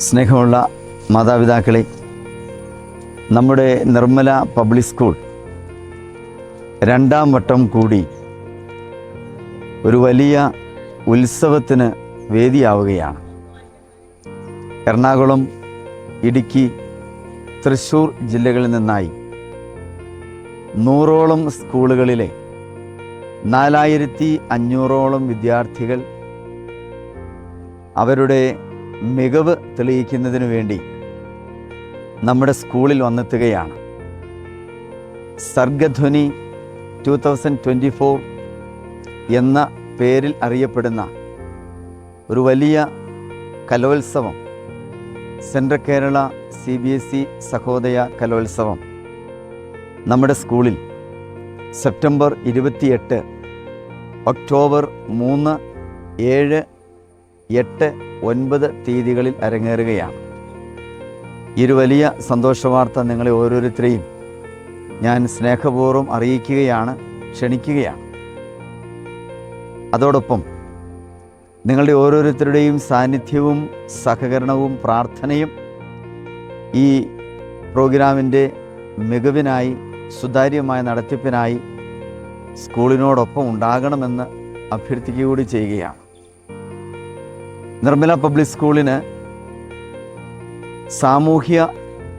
സ്നേഹമുള്ള മാതാപിതാക്കളെ, നമ്മുടെ നിർമ്മല പബ്ലിക് സ്കൂൾ രണ്ടാം വട്ടം കൂടി ഒരു വലിയ ഉത്സവത്തിന് വേദിയാവുകയാണ്. എറണാകുളം, ഇടുക്കി, തൃശ്ശൂർ ജില്ലകളിൽ നിന്നായി 100ഓളം സ്കൂളുകളിലെ 4500ഓളം വിദ്യാർത്ഥികൾ അവരുടെ മികവ് തെളിയിക്കുന്നതിന് വേണ്ടി നമ്മുടെ സ്കൂളിൽ വന്നെത്തുകയാണ്. സർഗധ്വനി 2024 എന്ന പേരിൽ അറിയപ്പെടുന്ന ഒരു വലിയ കലോത്സവം, സെൻട്രൽ കേരള CBSE സഹോദയ കലോത്സവം നമ്മുടെ സ്കൂളിൽ സെപ്റ്റംബർ 28, ഒക്ടോബർ 3, 7, 8, 9 തീയതികളിൽ അരങ്ങേറുകയാണ്. ഈ ഒരു വലിയ സന്തോഷവാർത്ത നിങ്ങളെ ഓരോരുത്തരെയും ഞാൻ സ്നേഹപൂർവ്വം അറിയിക്കുകയാണ്, ക്ഷണിക്കുകയാണ്. അതോടൊപ്പം നിങ്ങളുടെ ഓരോരുത്തരുടെയും സാന്നിധ്യവും സഹകരണവും പ്രാർത്ഥനയും ഈ പ്രോഗ്രാമിൻ്റെ മികവിനായി, സുതാര്യമായ നടത്തിപ്പിനായി സ്കൂളിനോടൊപ്പം ഉണ്ടാകണമെന്ന് അഭ്യർത്ഥിക്കുക ചെയ്യുകയാണ്. നിർമ്മല പബ്ലിക് സ്കൂളിന് സാമൂഹ്യ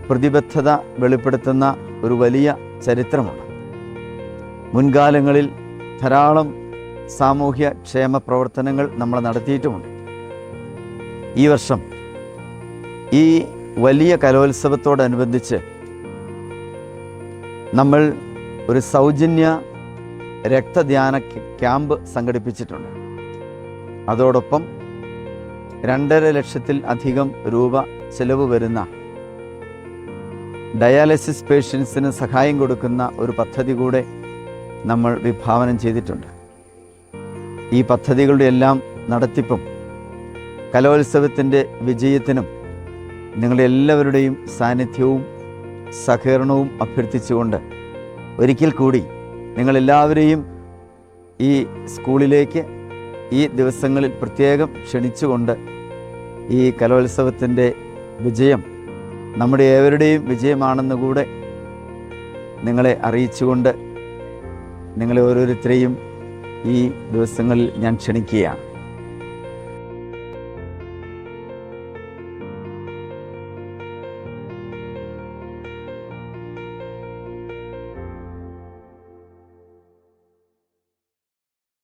പ്രതിബദ്ധത വെളിപ്പെടുത്തുന്ന ഒരു വലിയ ചരിത്രമുണ്ട്. മുൻകാലങ്ങളിൽ ധാരാളം സാമൂഹ്യ ക്ഷേമ പ്രവർത്തനങ്ങൾ നമ്മൾ നടത്തിയിട്ടുമുണ്ട്. ഈ വർഷം ഈ വലിയ കലോത്സവത്തോടനുബന്ധിച്ച് നമ്മൾ ഒരു സൗജന്യ രക്തദാന ക്യാമ്പ് സംഘടിപ്പിച്ചിട്ടുണ്ട്. അതോടൊപ്പം 2.5 ലക്ഷത്തിൽ അധികം രൂപ ചെലവ് വരുന്ന ഡയാലിസിസ് പേഷ്യൻസിന് സഹായം കൊടുക്കുന്ന ഒരു പദ്ധതി കൂടെ നമ്മൾ വിഭാവനം ചെയ്തിട്ടുണ്ട്. ഈ പദ്ധതികളുടെ എല്ലാം നടത്തിപ്പും കലോത്സവത്തിൻ്റെ വിജയത്തിനും നിങ്ങളുടെ എല്ലാവരുടെയും സാന്നിധ്യവും സഹകരണവും അഭ്യർത്ഥിച്ചുകൊണ്ട് ഒരിക്കൽ കൂടി നിങ്ങളെല്ലാവരെയും ഈ സ്കൂളിലേക്ക് ഈ ദിവസങ്ങളിൽ പ്രത്യേകം ക്ഷണിച്ചുകൊണ്ട് ഈ കലോത്സവത്തിൻ്റെ വിജയം നമ്മുടെ ഏവരുടെയും വിജയമാണെന്ന് കൂടെ നിങ്ങളെ അറിയിച്ചുകൊണ്ട് നിങ്ങളെ ഓരോരുത്തരെയും ഈ ദിവസങ്ങളിൽ ഞാൻ ക്ഷണിക്കുകയാണ്.